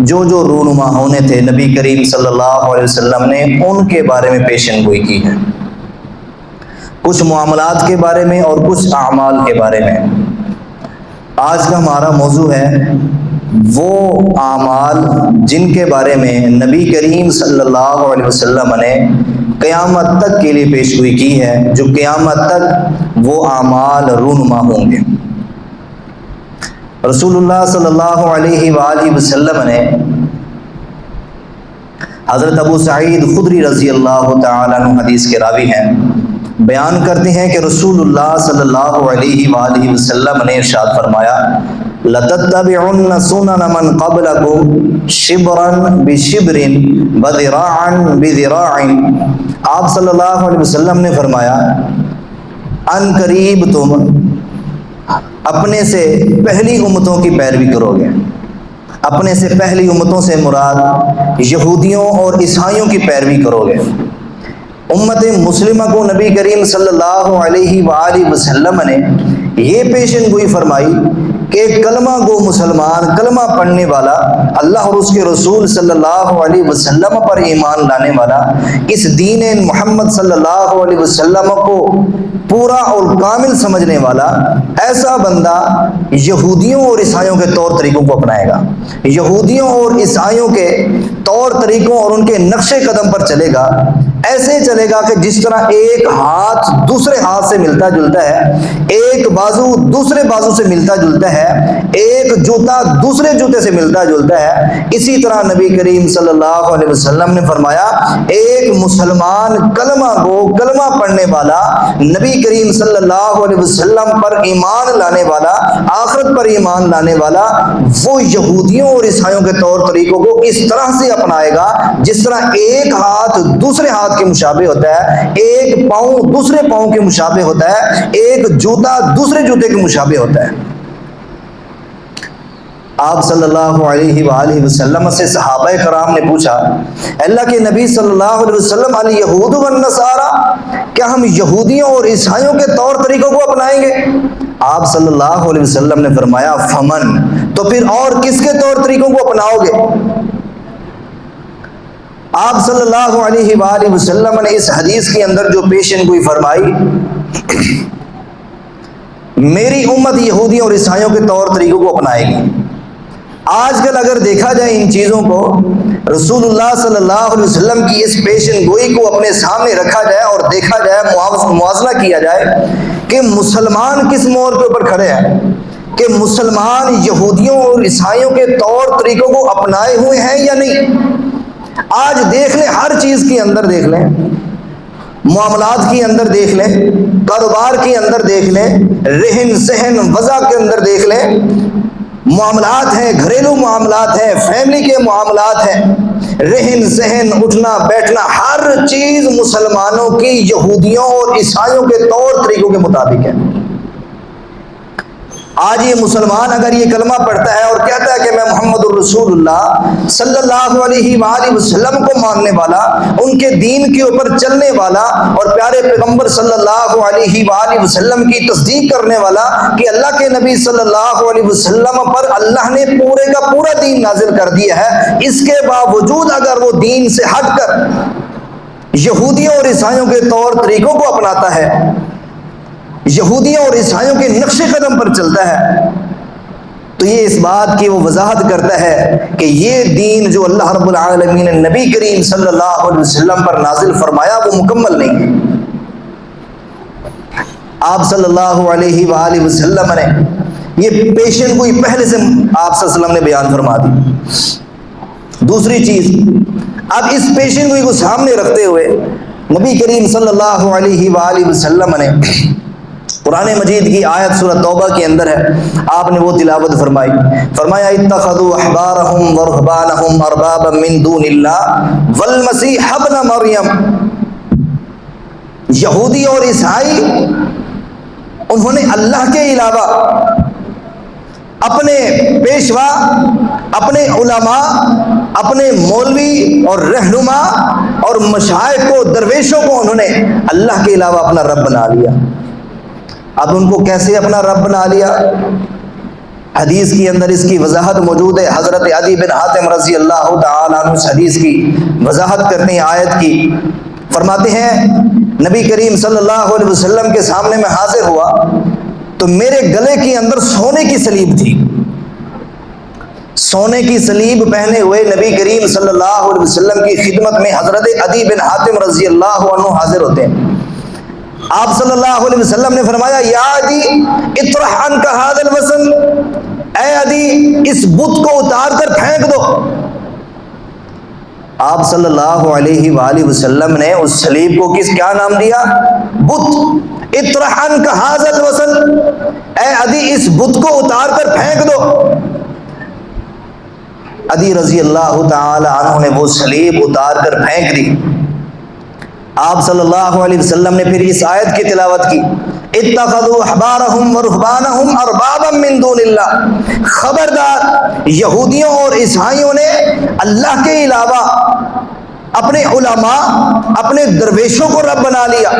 جو رونما ہونے تھے نبی کریم صلی اللہ علیہ وسلم نے ان کے بارے میں پیشن گوئی کی ہے، کچھ معاملات کے بارے میں اور کچھ اعمال کے بارے میں۔ آج کا ہمارا موضوع ہے وہ اعمال جن کے بارے میں نبی کریم صلی اللہ علیہ وسلم نے قیامت تک کے لیے پیش گوئی کی ہے، جو قیامت تک وہ اعمال رونما ہوں گے۔ رسول اللہ صلی اللہ علیہ وآلہ وسلم نے حضرت ابو سعید خدری رضی اللہ تعالیٰ عنہ حدیث کے راوی ہیں، بیان کرتے ہیں کہ رسول اللہ صلی اللہ علیہ وآلہ وسلم نے ارشاد فرمایا لَتَتَّبِعُنَّ سُنَنَ مَنْ قَبْلَكُمْ شِبْرًا بِشِبْرٍ وَذِرَاعًا بِذِرَاعٍ۔ آپ صلی اللہ علیہ وسلم نے فرمایا ان قریب تم اپنے سے پہلی امتوں کی پیروی کرو گے۔ اپنے سے پہلی امتوں سے مراد یہودیوں اور عیسائیوں کی پیروی کرو گے۔ امت مسلمہ کو نبی کریم صلی اللہ علیہ وآلہ وسلم نے یہ پیشن گوئی فرمائی کہ کلمہ گو مسلمان، کلمہ پڑھنے والا، اللہ اور اس کے رسول صلی اللہ علیہ وسلم پر ایمان لانے والا، اس دین محمد صلی اللہ علیہ وسلم کو پورا اور کامل سمجھنے والا ایسا بندہ یہودیوں اور عیسائیوں کے طور طریقوں کو اپنائے گا، یہودیوں اور عیسائیوں کے طور طریقوں اور ان کے نقش قدم پر چلے گا۔ ایسے چلے گا کہ جس طرح ایک ہاتھ دوسرے ہاتھ سے ملتا جلتا ہے، ایک بازو دوسرے بازو سے ملتا جلتا ہے، ایک جوتا دوسرے جوتے سے ملتا جلتا ہے، اسی طرح نبی کریم صلی اللہ علیہ وسلم نے فرمایا ایک مسلمان کلمہ گو، کلمہ پڑھنے والا، نبی کریم صلی اللہ علیہ وسلم پر ایمان لانے والا، آخرت پر ایمان لانے والا، وہ یہودیوں اور عیسائیوں کے طور طریقوں کو اس طرح سے اپنائے گا جس طرح ایک ہاتھ دوسرے ہاتھ کے مشابہ ہوتا ہے، ایک پاؤں دوسرے پاؤں کے مشابہ ہوتا ہے، ایک جوتا دوسرے جوتے کے مشابہ ہوتا ہے۔ آپ صلی اللہ علیہ وآلہ وسلم سے صحابہ کرام نے پوچھا اللہ کے نبی صلی اللہ علیہ وسلم الیہود والنصارى، کیا ہم یہودیوں اور عیسائیوں کے طور طریقوں کو اپنائیں گے؟ آپ صلی اللہ علیہ وسلم نے فرمایا فمن، تو پھر اور کس کے طور طریقوں کو اپناؤ گے؟ آپ صلی اللہ علیہ وآلہ وسلم نے اس حدیث کے اندر جو پیشن گوئی فرمائی میری امت یہودیوں اور عیسائیوں کے طور طریقوں کو اپنائے گی۔ آج کل اگر دیکھا جائے ان چیزوں کو، رسول اللہ صلی اللہ علیہ وسلم کی اس پیشن گوئی کو اپنے سامنے رکھا جائے اور دیکھا جائے، موازنہ کیا جائے کہ مسلمان کس موڑ کے اوپر کھڑے ہیں، کہ مسلمان یہودیوں اور عیسائیوں کے طور طریقوں کو اپنائے ہوئے ہیں یا نہیں۔ آج دیکھ لیں، ہر چیز کے اندر دیکھ لیں، معاملات کے اندر دیکھ لیں، کاروبار کے اندر دیکھ لیں، رہن سہن وضع کے اندر دیکھ لیں، معاملات ہیں، گھریلو معاملات ہیں، فیملی کے معاملات ہیں، رہن سہن، اٹھنا بیٹھنا، ہر چیز مسلمانوں کی یہودیوں اور عیسائیوں کے طور طریقوں کے مطابق ہے۔ آج یہ مسلمان اگر یہ کلمہ پڑھتا ہے اور کہتا ہے کہ میں محمد الرسول اللہ صلی اللہ علیہ وآلہ وسلم کو ماننے والا، ان کے دین کے اوپر چلنے والا اور پیارے پیغمبر صلی اللہ علیہ وآلہ وسلم کی تصدیق کرنے والا کہ اللہ کے نبی صلی اللہ علیہ وسلم پر اللہ نے پورے کا پورا دین نازل کر دیا ہے، اس کے باوجود اگر وہ دین سے ہٹ کر یہودیوں اور عیسائیوں کے طور طریقوں کو اپناتا ہے، یہودیوں اور عیسائیوں کے نقش قدم پر چلتا ہے، تو یہ اس بات کی وہ وضاحت کرتا ہے کہ یہ دین جو اللہ رب العالمین نے نبی کریم صلی اللہ علیہ وسلم پر نازل فرمایا وہ مکمل نہیں ہے۔ آپ صلی اللہ علیہ وآلہ وسلم نے یہ پیشن گوئی پہلے سے آپ صلی اللہ علیہ وسلم نے بیان فرما دی۔ دوسری چیز، اب اس پیشن گوئی کو سامنے رکھتے ہوئے نبی کریم صلی اللہ علیہ وآلہ وسلم نے قرآن مجید کی آیت سورہ توبہ کے اندر ہے، آپ نے وہ تلاوت فرمائی، فرمایا اتخذوا احبارهم ورهبانهم اربابا من دون اللہ والمسیح ابن مریم۔ یہودی اور عیسائی انہوں نے اللہ کے علاوہ اپنے پیشوا، اپنے علماء، اپنے مولوی اور رہنما اور مشائخ کو، درویشوں کو انہوں نے اللہ کے علاوہ اپنا رب بنا لیا۔ اب ان کو کیسے اپنا رب بنا لیا؟ حدیث کی اندر اس کی وضاحت موجود ہے. حضرت عدی بن حاتم رضی اللہ تعالیٰ عنہ اس حدیث کی وضاحت کرتے ہیں آیت کی. فرماتے ہیں نبی کریم صلی اللہ علیہ وسلم کے سامنے میں حاضر ہوا تو میرے گلے کے اندر سونے کی سلیب تھی. سونے کی سلیب پہنے ہوئے نبی کریم صلی اللہ علیہ وسلم کی خدمت میں حضرت عدی بن حاتم رضی اللہ عنہ حاضر ہوتے ہیں. آپ صلی اللہ علیہ وسلم نے فرمایا یا عدی اطرح عنک ھذا الوسن، اے عدی اس بت کو اتار کر پھینک دو. آپ صلی اللہ علیہ وآلہ وسلم نے اس سلیب کو کیا نام دیا؟ بت. اطرح عنک ھذا الوسن، اے عدی اس بت کو اتار کر پھینک دو. عدی رضی اللہ تعالی عنہ نے وہ سلیب اتار کر پھینک دی. آپ صلی اللہ علیہ وسلم نے پھر اس آیت کی تلاوت کی اتخذوا احبارهم ورهبانهم اربابا من دون اللہ. خبردار، یہودیوں اور عیسائیوں نے اللہ کے علاوہ اپنے علماء، اپنے درویشوں کو رب بنا لیا.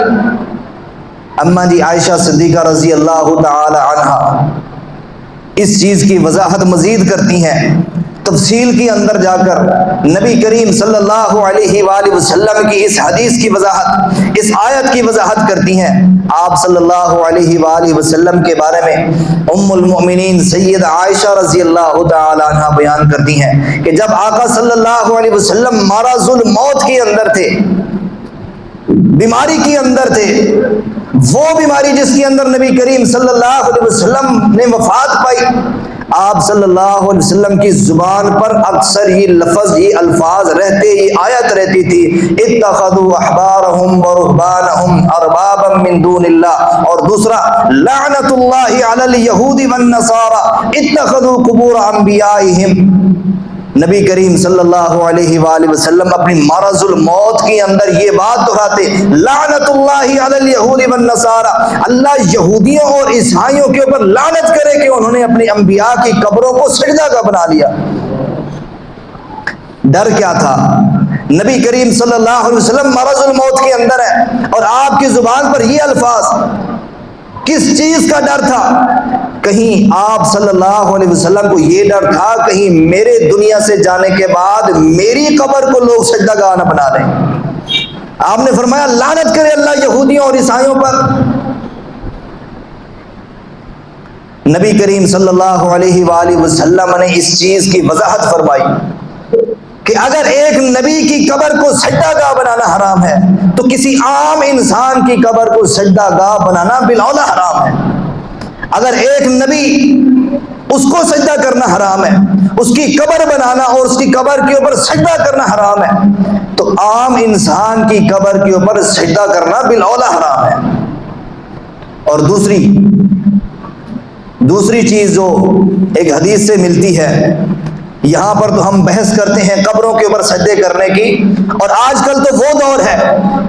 اما جی عائشہ صدیقہ رضی اللہ تعالی عنہا اس چیز کی وضاحت مزید کرتی ہیں، تفصیل کے اندر جا کر نبی کریم صلی اللہ علیہ وآلہ وسلم کی اس حدیث کی وضاحت، اس آیت کی وضاحت کرتی ہیں. آپ صلی اللہ علیہ وآلہ وسلم کے بارے میں ام المؤمنین سید عائشہ رضی اللہ تعالی عنہ بیان کرتی ہیں کہ جب آقا صلی اللہ علیہ وسلم مرض الموت کے اندر تھے، بیماری کے اندر تھے، وہ بیماری جس کے اندر نبی کریم صلی اللہ علیہ وسلم نے وفات پائی، آپ صلی اللہ علیہ وسلم کی زبان پر اکثر یہ لفظ، یہ الفاظ رہتے، یہ آیت رہتی تھی اتخذوا احبارهم ورهبانهم اربابا من دون اللہ. اور دوسرا لعنت اللہ علی الیہود والنصارى اتخذوا قبور انبیائهم. نبی کریم صلی اللہ علیہ وآلہ وسلم اپنی مرض الموت کے اندر یہ بات دہراتے لعنت اللہ علی الیہود والنصارى، اللہ یہودیوں اور عیسائیوں کے اوپر لعنت کرے کہ انہوں نے اپنی انبیاء کی قبروں کو سجدہ کا بنا لیا. ڈر کیا تھا؟ نبی کریم صلی اللہ علیہ وسلم مرض الموت کے اندر ہے اور آپ کی زبان پر یہ الفاظ، کس چیز کا ڈر تھا؟ کہیں آپ صلی اللہ علیہ وسلم کو یہ ڈر تھا کہیں میرے دنیا سے جانے کے بعد میری قبر کو لوگ سجدہ گاہ نہ بنا دیں. آپ نے فرمایا لعنت کرے اللہ یہودیوں اور عیسائیوں پر. نبی کریم صلی اللہ علیہ وآلہ وسلم نے اس چیز کی وضاحت فرمائی کہ اگر ایک نبی کی قبر کو سجدہ گاہ بنانا حرام ہے تو کسی عام انسان کی قبر کو سجدہ گاہ بنانا بالاولیٰ حرام ہے. اگر ایک نبی اس کو سجدہ کرنا حرام ہے، اس کی قبر بنانا اور اس کی قبر کے اوپر سجدہ کرنا حرام ہے، تو عام انسان کی قبر کے اوپر سجدہ کرنا بالاولیٰ حرام ہے. اور دوسری چیز جو ایک حدیث سے ملتی ہے، یہاں پر تو ہم بحث کرتے ہیں قبروں کے اوپر سجدے کرنے کی، اور آج کل تو وہ دور ہے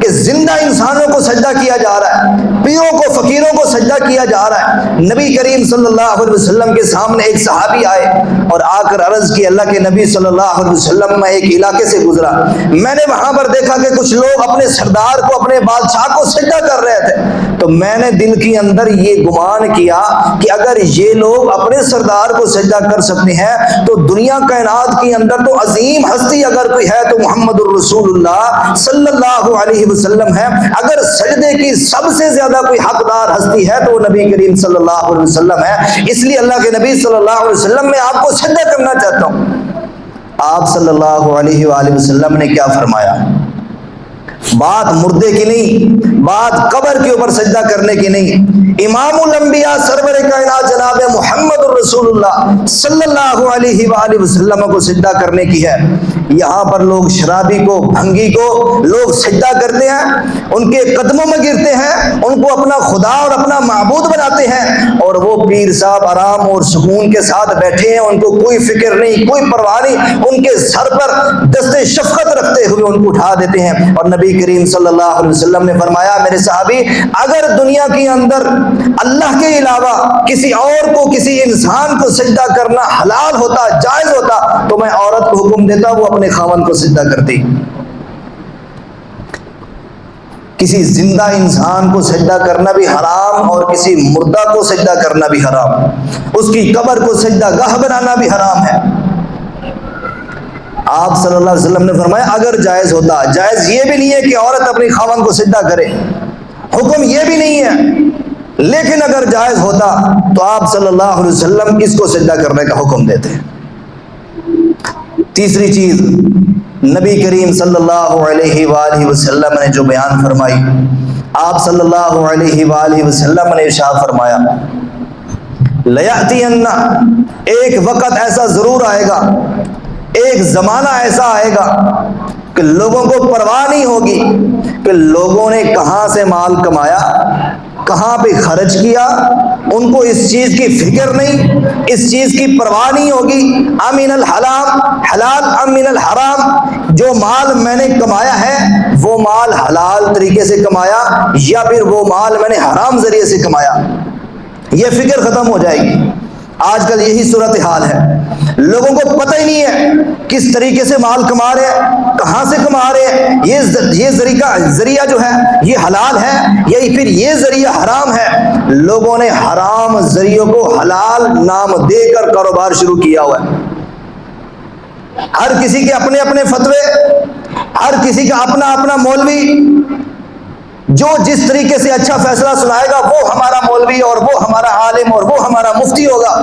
کہ زندہ انسانوں کو سجدہ کیا جا رہا ہے، پیروں کو، فقیروں کو سجدہ کیا جا رہا ہے. نبی کریم صلی اللہ علیہ وسلم کے سامنے ایک صحابی آئے اور آ کر عرض کی اللہ کے نبی صلی اللہ علیہ وسلم، میں ایک علاقے سے گزرا، میں نے وہاں پر دیکھا کہ کچھ لوگ اپنے سردار کو، اپنے بادشاہ کو سجدہ کر رہے تھے، تو میں نے دل کے اندر یہ گمان کیا کہ اگر یہ لوگ اپنے سردار کو سجدہ کر سکتے ہیں تو دنیا کائنات کے اندر تو عظیم ہستی اگر کوئی ہے تو محمد الرسول اللہ صلی اللہ علیہ وسلم ہے. اگر سجدے کی سب سے زیادہ کوئی حقدار ہستی ہے تو وہ نبی کریم صلی اللہ علیہ وسلم ہے. اس لیے اللہ کے نبی صلی اللہ علیہ وسلم میں آپ کو سجدہ کرنا چاہتا ہوں. آپ صلی اللہ علیہ وآلہ وسلم نے کیا فرمایا؟ بات مردے کی نہیں، بات قبر کے اوپر سجدہ کرنے کی نہیں. امام الانبیاء سرور کائنات جناب محمد الرسول اللہ صلی اللہ علیہ وآلہ وسلم کو سجدہ کرنے کی ہے. یہاں پر لوگ شرابی کو، بھنگی کو لوگ سجدہ کرتے ہیں، ان کے قدموں میں گرتے ہیں، ان کو اپنا خدا اور اپنا معبود بناتے ہیں، اور وہ پیر صاحب آرام اور سکون کے ساتھ بیٹھے ہیں، ان کو کوئی فکر نہیں، کوئی پرواہ نہیں، ان کے سر پر دست شفقت رکھتے ہوئے ان کو اٹھا دیتے ہیں. اور نبی کریم صلی اللہ علیہ وسلم نے فرمایا میرے صحابی، اگر دنیا کے اندر اللہ کے علاوہ کسی اور کو، کسی انسان کو سجدہ کرنا حلال ہوتا، جائز ہوتا، تو میں عورت کو حکم دیتا وہ اپنے خاوند کو سجدہ کرتی. کسی زندہ انسان کو سجدہ کرنا بھی حرام اور کسی مردہ کو سجدہ کرنا بھی حرام، اس کی قبر کو سجدہ گاہ بنانا بھی حرام ہے۔ آپ صلی اللہ علیہ وسلم نے فرمایا اگر جائز ہوتا، جائز یہ بھی نہیں ہے کہ عورت اپنی خاوند کو سجدہ کرے، حکم یہ بھی نہیں ہے، لیکن اگر جائز ہوتا تو آپ صلی اللہ علیہ وسلم کس کو سجدہ کرنے کا حکم دیتے ہیں۔ تیسری چیز نبی کریم صلی اللہ علیہ وآلہ وسلم نے جو بیان فرمائی، آپ صلی اللہ علیہ وآلہ وسلم نے ارشاد فرمایا لَيَأْتِيَنَّ، ایک وقت ایسا ضرور آئے گا، ایک زمانہ ایسا آئے گا کہ لوگوں کو پرواہ نہیں ہوگی کہ لوگوں نے کہاں سے مال کمایا، کہاں پہ خرچ کیا، ان کو اس چیز کی فکر نہیں، اس چیز کی پرواہ نہیں ہوگی۔ امن الحلال ام من الحرام، جو مال میں نے کمایا ہے وہ مال حلال طریقے سے کمایا یا پھر وہ مال میں نے حرام ذریعے سے کمایا، یہ فکر ختم ہو جائے گی۔ آج کل یہی صورتحال ہے، لوگوں کو پتہ ہی نہیں ہے کس طریقے سے مال کما رہے ہیں، کہاں سے کما رہے ہیں، یہ ذریعہ جو ہے یہ حلال ہے یا پھر یہ ذریعہ حرام ہے۔ لوگوں نے حرام ذریعوں کو حلال نام دے کر کاروبار شروع کیا ہوا ہے۔ ہر کسی کے اپنے اپنے فتوے، ہر کسی کا اپنا اپنا مولوی، جو جس طریقے سے اچھا فیصلہ سنائے گا وہ ہمارا مولوی اور وہ ہمارا عالم اور وہ ہمارا مفتی ہوگا۔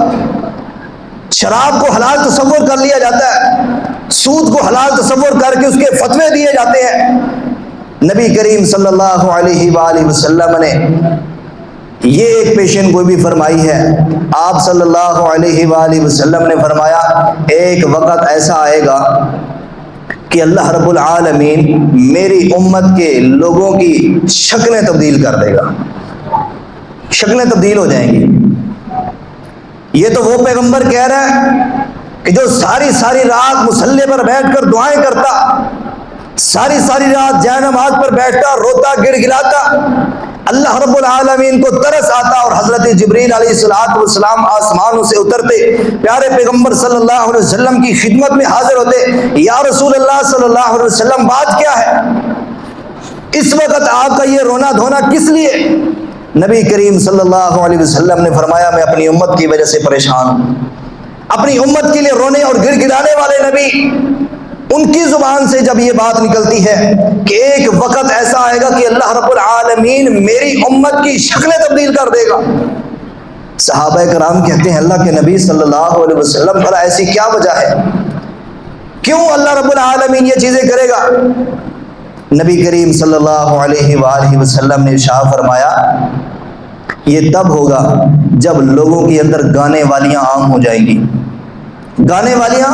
شراب کو حلال تصور کر لیا جاتا ہے، سود کو حلال تصور کر کے اس کے فتوے دیے جاتے ہیں۔ نبی کریم صلی اللہ علیہ وآلہ وسلم نے یہ ایک پیشن گوئی بھی فرمائی ہے۔ آپ صلی اللہ علیہ وآلہ وسلم نے فرمایا ایک وقت ایسا آئے گا کہ اللہ رب العالمین میری امت کے لوگوں کی شکلیں تبدیل کر دے گا، شکلیں تبدیل ہو جائیں گی۔ یہ تو وہ پیغمبر کہہ رہا ہے کہ جو ساری ساری رات مصلی پر بیٹھ کر دعائیں کرتا، ساری ساری رات جائے نماز پر بیٹھتا، روتا گڑ گڑاتا، اللہ رب العالمین کو ترس آتا اور حضرت جبریل علیہ السلام آسمانوں سے اترتے، پیارے پیغمبر صلی اللہ علیہ وسلم کی خدمت میں حاضر ہوتے، یا رسول اللہ صلی اللہ علیہ وسلم بات کیا ہے، اس وقت آپ کا یہ رونا دھونا کس لیے؟ نبی کریم صلی اللہ علیہ وسلم نے فرمایا میں اپنی امت کی وجہ سے پریشان ہوں۔ اپنی امت کے لیے رونے اور گڑ گڑانے والے نبی، ان کی زبان سے جب یہ بات نکلتی ہے کہ ایک وقت ایسا آئے گا کہ اللہ رب العالمین میری امت کی شکلیں تبدیل کر دے گا، صحابہ کرام کہتے ہیں اللہ کے نبی صلی اللہ علیہ وسلم بھلا ایسی کیا وجہ ہے، کیوں اللہ رب العالمین یہ چیزیں کرے گا؟ نبی کریم صلی اللہ علیہ وآلہ وسلم نے ارشاد فرمایا یہ تب ہوگا جب لوگوں کے اندر گانے والیاں عام ہو جائیں گی، گانے والیاں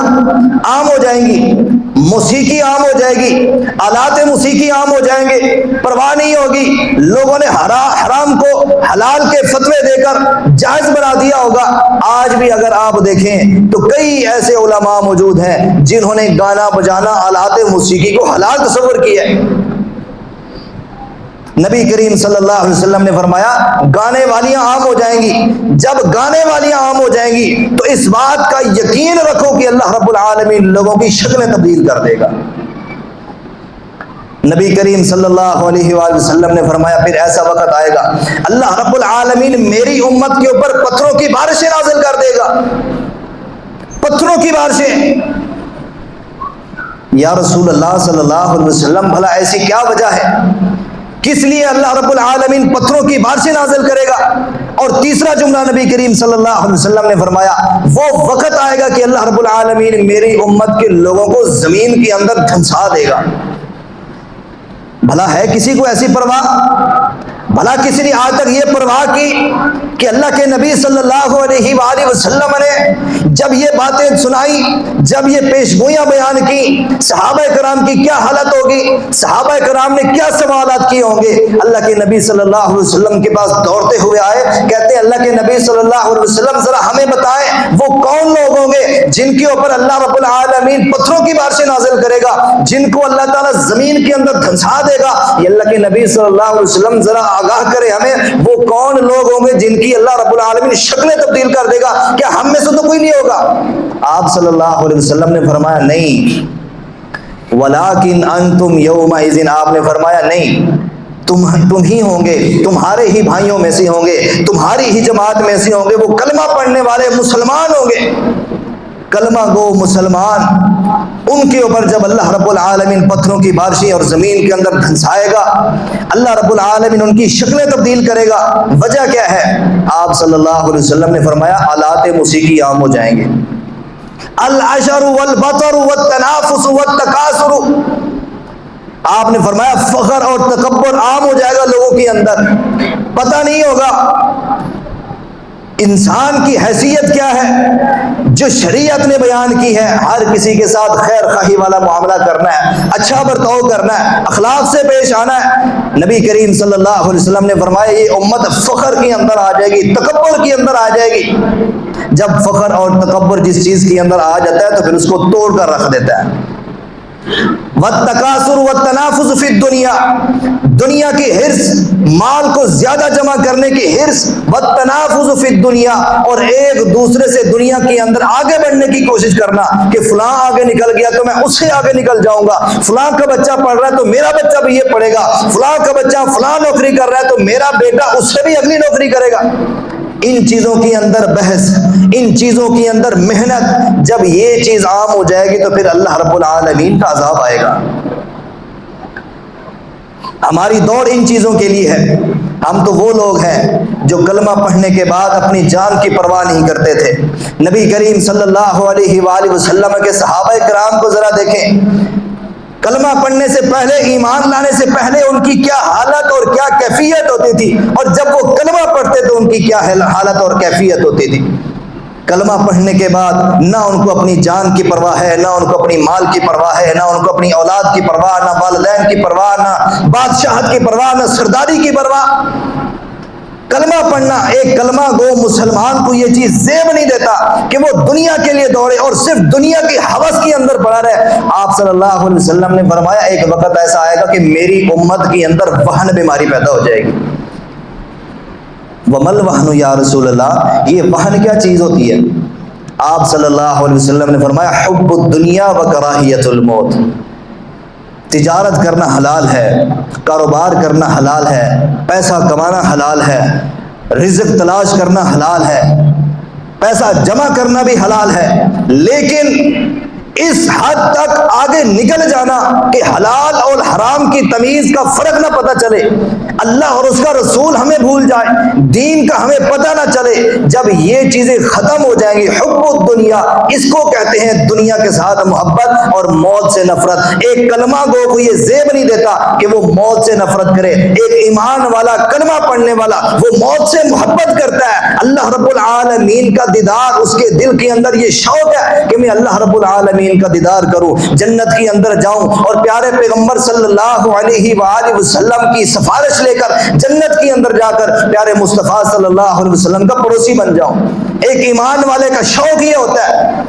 عام ہو جائیں گی، موسیقی عام ہو جائے گی، آلات موسیقی عام ہو جائیں گے، پرواہ نہیں ہوگی، لوگوں نے حرام کو حلال کے فتوے دے کر جائز بنا دیا ہوگا۔ آج بھی اگر آپ دیکھیں تو کئی ایسے علماء موجود ہیں جنہوں نے گانا بجانا آلات موسیقی کو حلال تصور کیا ہے۔ نبی کریم صلی اللہ علیہ وسلم نے فرمایا گانے والیاں عام ہو جائیں گی، جب گانے والیاں عام ہو جائیں گی تو اس بات کا یقین رکھو کہ اللہ رب العالمین لوگوں کی شکلیں تبدیل کر دے گا۔ نبی کریم صلی اللہ علیہ وآلہ وسلم نے فرمایا پھر ایسا وقت آئے گا اللہ رب العالمین میری امت کے اوپر پتھروں کی بارشیں نازل کر دے گا، پتھروں کی بارشیں۔ یا رسول اللہ صلی اللہ علیہ وسلم بھلا ایسی کیا وجہ ہے، کس لیے اللہ رب العالمین پتھروں کی بارشیں نازل کرے گا؟ اور تیسرا جملہ نبی کریم صلی اللہ علیہ وسلم نے فرمایا وہ وقت آئے گا کہ اللہ رب العالمین میری امت کے لوگوں کو زمین کے اندر دھنسا دے گا۔ بھلا ہے کسی کو ایسی پرواہ؟ بھلا کسی نے آج تک یہ پرواہ کی کہ اللہ کے نبی صلی اللہ علیہ وآلہ وسلم نے جب یہ باتیں سنائی، جب یہ پیشگوئیاں بیان کی، صحابہ کرام کی کیا حالت ہوگی، صحابہ کرام نے کیا سوالات کیے ہوں گے؟ اللہ کے نبی صلی اللہ علیہ وسلم کے پاس دوڑتے ہوئے آئے، کہتے ہیں اللہ کے نبی صلی اللہ علیہ وسلم ذرا ہمیں بتائیں وہ کون لوگ ہوں گے جن کے اوپر اللہ رب العالمین پتھروں کی بارشیں نازل کرے گا، جن کو اللہ تعالیٰ زمین کے اندر دھنسا دے گا۔ یہ اللہ کے نبی صلی اللہ علیہ وسلم ذرا آگاہ کرے ہمیں وہ کون لوگ ہوں گے جن کی اللہ رب العالمین شکلیں تبدیل کر دے گا، کیا ہم میں سے تو کوئی نہیں ہوگا؟ آپ صلی اللہ علیہ وسلم نے فرمایا نہیں، وَلَٰكِنْ أَنْتُمْ يَوْمَئِذٍ، آپ نے فرمایا نہیں، تم ہی ہوں گے، تمہارے ہی بھائیوں میں سے ہوں گے، تمہاری ہی جماعت میں سے ہوں گے، وہ کلمہ پڑھنے والے مسلمان ہوں گے، کلمہ گو مسلمان۔ ان کے اوپر جب اللہ رب العالمین پتھروں کی بارشیں اور زمین کے اندر دھنسائے گا، اللہ رب العالمین ان کی شکلیں تبدیل کرے گا۔ وجہ کیا ہے؟ آپ صلی اللہ علیہ وسلم نے فرمایا آلات موسیقی عام ہو جائیں گے، العشر والبطر والتنافس والتکاثر۔ آپ نے فرمایا فخر اور تکبر عام ہو جائے گا لوگوں کے اندر، پتہ نہیں ہوگا انسان کی حیثیت کیا ہے جو شریعت نے بیان کی ہے۔ ہر کسی کے ساتھ خیر خواہی والا معاملہ کرنا ہے، اچھا برتاؤ کرنا ہے، اخلاق سے پیش آنا ہے۔ نبی کریم صلی اللہ علیہ وسلم نے فرمایا یہ امت فخر کے اندر آ جائے گی، تکبر کے اندر آ جائے گی۔ جب فخر اور تکبر جس چیز کے اندر آ جاتا ہے تو پھر اس کو توڑ کر رکھ دیتا ہے۔ والتکاثر والتنافس فی الدنیا، دنیا کی حرص، مال کو زیادہ جمع کرنے کی حرص، والتنافس فی الدنیا، اور ایک دوسرے سے دنیا کے اندر آگے بڑھنے کی کوشش کرنا کہ فلاں آگے نکل گیا تو میں اس سے آگے نکل جاؤں گا، فلاں کا بچہ پڑھ رہا ہے تو میرا بچہ بھی یہ پڑھے گا، فلاں کا بچہ فلاں نوکری کر رہا ہے تو میرا بیٹا اس سے بھی اگلی نوکری کرے گا۔ ان چیزوں کے اندر بحث، ان چیزوں کے اندر محنت، جب یہ چیز عام ہو جائے گی تو پھر اللہ رب العالمین کا عذاب آئے گا۔ ہماری دوڑ ان چیزوں کے لیے ہے۔ ہم تو وہ لوگ ہیں جو کلمہ پڑھنے کے بعد اپنی جان کی پرواہ نہیں کرتے تھے۔ نبی کریم صلی اللہ علیہ وآلہ وسلم کے صحابہ کرام کو ذرا دیکھیں، کلمہ پڑھنے سے پہلے، ایمان لانے سے پہلے ان کی کیا حالت اور کیا کیفیت ہوتی تھی، اور جب وہ کلمہ پڑھتے تو ان کی کیا حالت اور کیفیت ہوتی تھی۔ کلمہ پڑھنے کے بعد نہ ان کو اپنی جان کی پرواہ ہے، نہ ان کو اپنی مال کی پرواہ ہے، نہ ان کو اپنی اولاد کی پرواہ، نہ والدین کی پرواہ، نہ بادشاہت کی پرواہ، نہ سرداری کی پرواہ۔ کلمہ پڑھنا، ایک کلمہ گو مسلمان کو یہ چیز زیب نہیں دیتا کہ وہ دنیا کے لیے دوڑے اور صرف دنیا کی ہوس کے اندر پڑا رہے۔ آپ صلی اللہ علیہ وسلم نے فرمایا ایک وقت ایسا آئے گا کہ میری امت کے اندر وہن بیماری پیدا ہو جائے گی۔ وَمَا الْوَهْنُ یا رسول اللہ، یہ وہن کیا چیز ہوتی ہے؟ آپ صلی اللہ علیہ وسلم نے فرمایا حب الدنیا وکراہیت الموت۔ تجارت کرنا حلال ہے، کاروبار کرنا حلال ہے، پیسہ کمانا حلال ہے، رزق تلاش کرنا حلال ہے، پیسہ جمع کرنا بھی حلال ہے، لیکن اس حد تک آگے نکل جانا کہ حلال اور حرام کی تمیز کا فرق نہ پتہ چلے، اللہ اور اس کا رسول ہمیں بھول جائے، دین کا ہمیں پتہ نہ چلے، جب یہ چیزیں ختم ہو جائیں گی، حب الدنیا، اس کو کہتے ہیں دنیا کے ساتھ محبت اور موت سے نفرت۔ ایک کلمہ گو کو یہ زیب نہیں دیتا کہ وہ موت سے نفرت کرے۔ ایک ایمان والا، کلمہ پڑھنے والا، وہ موت سے محبت کرتا ہے، اللہ رب العالمین کا دیدار، اس کے دل کے اندر یہ شوق ہے کہ میں اللہ رب العالمین کا دیدار کروں، جنت کے اندر جاؤں اور پیارے پیغمبر صلی اللہ علیہ وآلہ وسلم کی سفارش لے کر جنت کے اندر جا کر پیارے مصطفیٰ صلی اللہ علیہ وسلم کا پڑوسی بن جاؤں۔ ایک ایمان والے کا شوق یہ ہوتا ہے،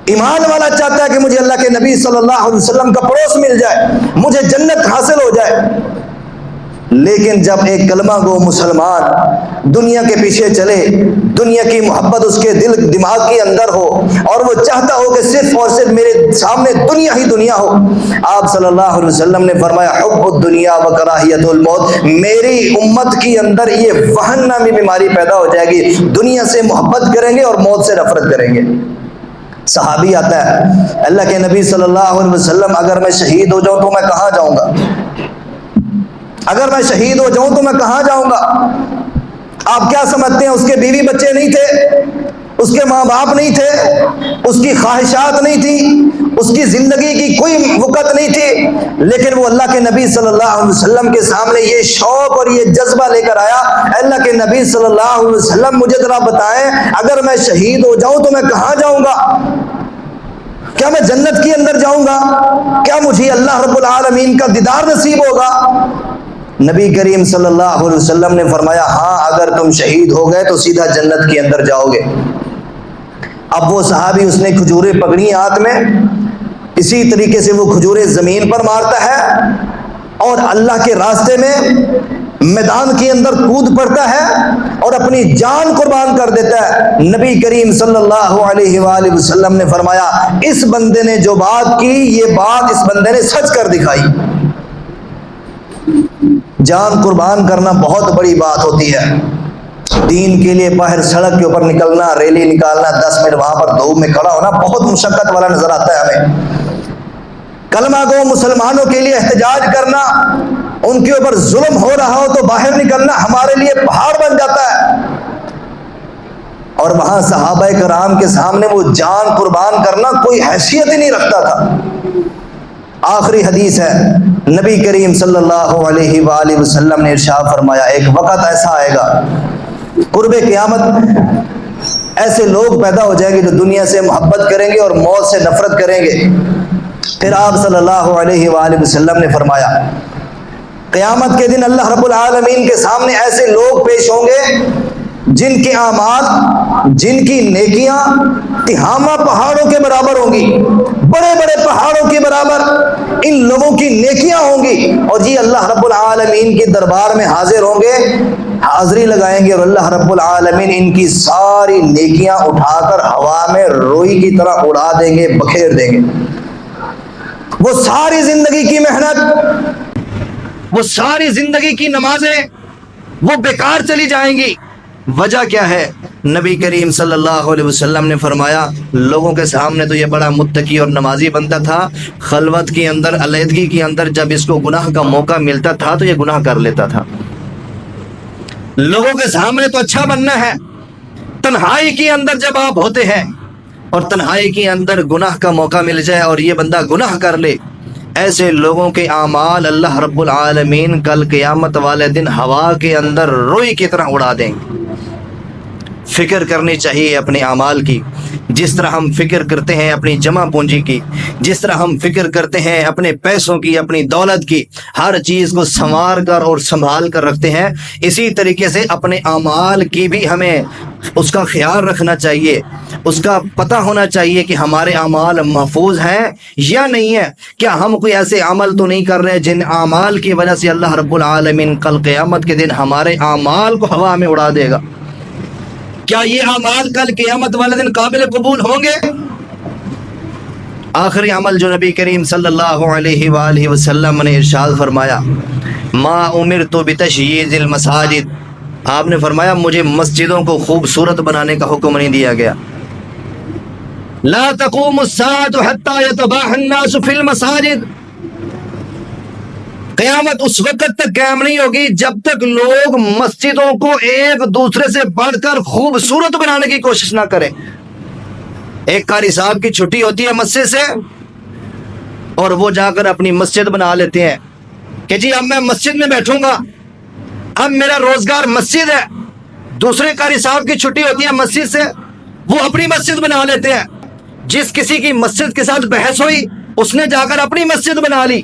ایمان والا چاہتا ہے کہ مجھے اللہ کے نبی صلی اللہ علیہ وسلم کا پڑوس مل جائے، مجھے جنت حاصل ہو جائے۔ لیکن جب ایک کلمہ گو مسلمان دنیا کے پیچھے چلے، دنیا کی محبت اس کے دل دماغ کے اندر ہو اور وہ چاہتا ہو کہ صرف اور صرف میرے سامنے دنیا ہی دنیا ہو، آپ صلی اللہ علیہ وسلم نے فرمایا حب الدنیا وکراہیت الموت، میری امت کے اندر یہ وہن نامی بیماری پیدا ہو جائے گی، دنیا سے محبت کریں گے اور موت سے نفرت کریں گے۔ صحابی آتا ہے، اللہ کے نبی صلی اللہ علیہ وسلم اگر میں شہید ہو جاؤں تو میں کہاں جاؤں گا؟ اگر میں شہید ہو جاؤں تو میں کہاں جاؤں گا؟ آپ کیا سمجھتے ہیں اس کے بیوی بچے نہیں تھے، اس کے ماں باپ نہیں تھے، اس کی خواہشات نہیں تھی، اس کی زندگی کی کوئی وقت نہیں تھی، لیکن وہ اللہ کے نبی صلی اللہ علیہ وسلم کے سامنے یہ شوق اور یہ جذبہ لے کر آیا، اللہ کے نبی صلی اللہ علیہ وسلم مجھے ذرا بتائیں اگر میں شہید ہو جاؤں تو میں کہاں جاؤں گا؟ کیا میں جنت کے اندر جاؤں گا؟ کیا مجھے اللہ رب العالمین کا دیدار نصیب ہوگا؟ نبی کریم صلی اللہ علیہ وسلم نے فرمایا ہاں اگر تم شہید ہو گئے تو سیدھا جنت کے اندر جاؤ گے۔ اب وہ صحابی، اس نے کھجوریں پکڑی ہاتھ میں، اسی طریقے سے وہ کھجوریں زمین پر مارتا ہے اور اللہ کے راستے میں میدان کے اندر کود پڑتا ہے اور اپنی جان قربان کر دیتا ہے۔ نبی کریم صلی اللہ علیہ وآلہ وسلم نے فرمایا اس بندے نے جو بات کی، یہ بات اس بندے نے سچ کر دکھائی۔ جان قربان کرنا بہت بڑی بات ہوتی ہے. دین کے لیے باہر سڑک کے اوپر نکلنا، ریلی نکالنا، 10 منٹ وہاں پر دھوپ میں کھڑا ہونا بہت مشقت والا نظر آتا ہے ہمیں. کلمہ گو مسلمانوں کے لیے احتجاج کرنا، ان کے اوپر ظلم ہو رہا ہو تو باہر نکلنا ہمارے لیے پہاڑ بن جاتا ہے. اور وہاں صحابہ کرام کے سامنے وہ جان قربان کرنا کوئی حیثیت ہی نہیں رکھتا تھا. آخری حدیث ہے، نبی کریم صلی اللہ علیہ وآلہ وسلم نے ارشاد فرمایا ایک وقت ایسا آئے گا قرب قیامت، ایسے لوگ پیدا ہو جائیں گے جو دنیا سے محبت کریں گے اور موت سے نفرت کریں گے. پھر آپ صلی اللہ علیہ وآلہ وسلم نے فرمایا قیامت کے دن اللہ رب العالمین کے سامنے ایسے لوگ پیش ہوں گے جن کے اعمال، جن کی نیکیاں تہامہ پہاڑوں کے برابر ہوں گی، بڑے بڑے پہاڑوں کے برابر ان لوگوں کی نیکیاں ہوں گی. اور جی اللہ رب العالمین کے دربار میں حاضر ہوں گے، حاضری لگائیں گے اور اللہ رب العالمین ان کی ساری نیکیاں اٹھا کر ہوا میں روئی کی طرح اڑا دیں گے، بکھیر دیں گے. وہ ساری زندگی کی محنت، وہ ساری زندگی کی نمازیں وہ بیکار چلی جائیں گی. وجہ کیا ہے؟ نبی کریم صلی اللہ علیہ وسلم نے فرمایا لوگوں کے سامنے تو یہ بڑا متقی اور نمازی بنتا تھا، خلوت کے اندر، علیحدگی کے اندر جب اس کو گناہ کا موقع ملتا تھا تو یہ گناہ کر لیتا تھا. لوگوں کے سامنے تو اچھا بننا ہے، تنہائی کے اندر جب آپ ہوتے ہیں اور تنہائی کے اندر گناہ کا موقع مل جائے اور یہ بندہ گناہ کر لے، ایسے لوگوں کے اعمال اللہ رب العالمین کل قیامت والے دن ہوا کے اندر روئی کی طرح اڑا دیں گے. فکر کرنی چاہیے اپنے اعمال کی، جس طرح ہم فکر کرتے ہیں اپنی جمع پونجی کی، جس طرح ہم فکر کرتے ہیں اپنے پیسوں کی، اپنی دولت کی، ہر چیز کو سنوار کر اور سنبھال کر رکھتے ہیں، اسی طریقے سے اپنے اعمال کی بھی ہمیں اس کا خیال رکھنا چاہیے، اس کا پتہ ہونا چاہیے کہ ہمارے اعمال محفوظ ہیں یا نہیں ہے. کیا ہم کوئی ایسے عمل تو نہیں کر رہے جن اعمال کی وجہ سے اللہ رب العالمین کل قیامت کے دن ہمارے اعمال کو ہوا میں اڑا دے گا؟ کیا یہ اعمال کل قیامت والے دن قابل قبول ہوں گے؟ آخری عمل جو نبی کریم صلی اللہ علیہ وآلہ وسلم نے ارشاد فرمایا ما امرت بتشییع المساجد، آپ نے فرمایا مجھے مسجدوں کو خوبصورت بنانے کا حکم نہیں دیا گیا. لا تقوم الساعة حتى يتباهى الناس في المساجد، قیامت اس وقت تک قائم نہیں ہوگی جب تک لوگ مسجدوں کو ایک دوسرے سے بڑھ کر خوبصورت بنانے کی کوشش نہ کریں. ایک قاری صاحب کی چھٹی ہوتی ہے مسجد سے اور وہ جا کر اپنی مسجد بنا لیتے ہیں کہ جی اب میں مسجد میں بیٹھوں گا، اب میرا روزگار مسجد ہے. دوسرے قاری صاحب کی چھٹی ہوتی ہے مسجد سے، وہ اپنی مسجد بنا لیتے ہیں. جس کسی کی مسجد کے ساتھ بحث ہوئی اس نے جا کر اپنی مسجد بنا لی.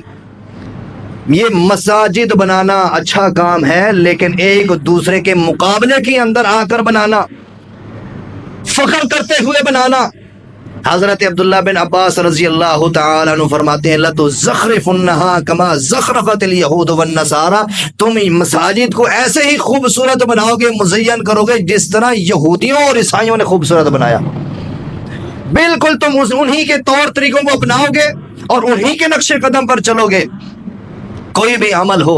یہ مساجد بنانا اچھا کام ہے، لیکن ایک دوسرے کے مقابلے کے اندر آ کر بنانا، فخر کرتے ہوئے بنانا. حضرت عبداللہ بن عباس رضی اللہ تعالیٰ عنہ فرماتے ہیں لَتُزَخْرِفُنَّهَا كَمَا زَخْرَفَتِ الْيَهُودُ وَالنَّصَارَى، تم مساجد کو ایسے ہی خوبصورت بناؤ گے، مزین کرو گے جس طرح یہودیوں اور عیسائیوں نے خوبصورت بنایا. بالکل تم انہی کے طور طریقوں کو اپناؤ گے اور انہی کے نقش قدم پر چلو گے. کوئی بھی عمل ہو،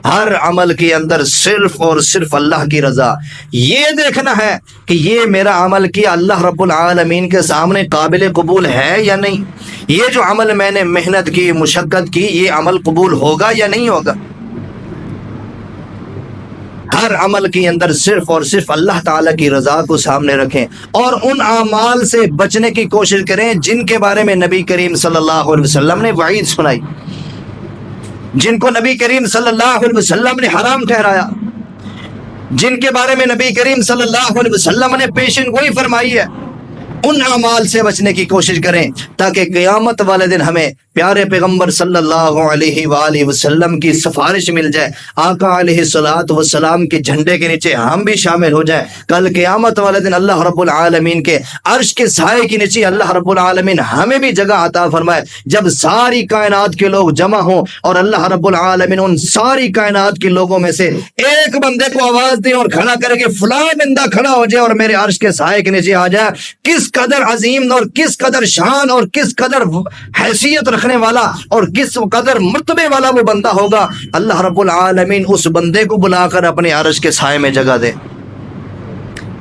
ہر عمل کے اندر صرف اور صرف اللہ کی رضا، یہ دیکھنا ہے کہ یہ میرا عمل کیا اللہ رب العالمین کے سامنے قابل قبول ہے یا نہیں. یہ جو عمل میں نے محنت کی، مشقت کی، یہ عمل قبول ہوگا یا نہیں ہوگا. ہر عمل کے اندر صرف اور صرف اللہ تعالیٰ کی رضا کو سامنے رکھیں اور ان اعمال سے بچنے کی کوشش کریں جن کے بارے میں نبی کریم صلی اللہ علیہ وسلم نے وعید سنائی، جن کو نبی کریم صلی اللہ علیہ وسلم نے حرام ٹھہرایا، جن کے بارے میں نبی کریم صلی اللہ علیہ وسلم نے پیشن گوئی فرمائی ہے. ان اعمال سے بچنے کی کوشش کریں تاکہ قیامت والے دن ہمیں پیارے پیغمبر صلی اللہ علیہ وآلہ وسلم کی سفارش مل جائے، آقا علیہ الصلوۃ والسلام کے جھنڈے کے نیچے ہم بھی شامل ہو جائیں. کل قیامت والے دن اللہ رب العالمین کے عرش کے سائے کے نیچے اللہ رب العالمین ہمیں بھی جگہ عطا فرمائے. جب ساری کائنات کے لوگ جمع ہوں اور اللہ رب العالمین ان ساری کائنات کے لوگوں میں سے ایک بندے کو آواز دے اور کھڑا کرے کہ فلاں بندہ کھڑا ہو جائے اور میرے عرش کے سائے کے نیچے آ جائے، کس کس قدر عظیم اور کس قدر شان اور کس قدر حیثیت رکھنے والا اور کس قدر مرتبے والا وہ بندہ ہوگا، اللہ رب العالمین اس بندے کو بلا کر اپنے عرش کے سائے میں جگہ دے۔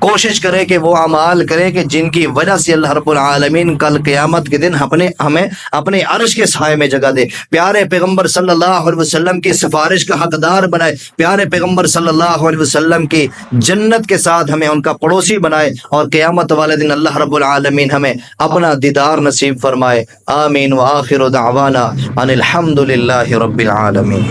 کوشش کرے کہ وہ اعمال کرے کہ جن کی وجہ سے اللہ رب العالمین کل قیامت کے دن ہمیں اپنے عرش کے سائے میں جگہ دے، پیارے پیغمبر صلی اللہ علیہ وسلم کی سفارش کا حقدار بنائے، پیارے پیغمبر صلی اللہ علیہ وسلم کی جنت کے ساتھ ہمیں ان کا پڑوسی بنائے، اور قیامت والے دن اللہ رب العالمین ہمیں اپنا دیدار نصیب فرمائے۔ آمین وآخر دعوانا ان الحمد للہ رب العالمین۔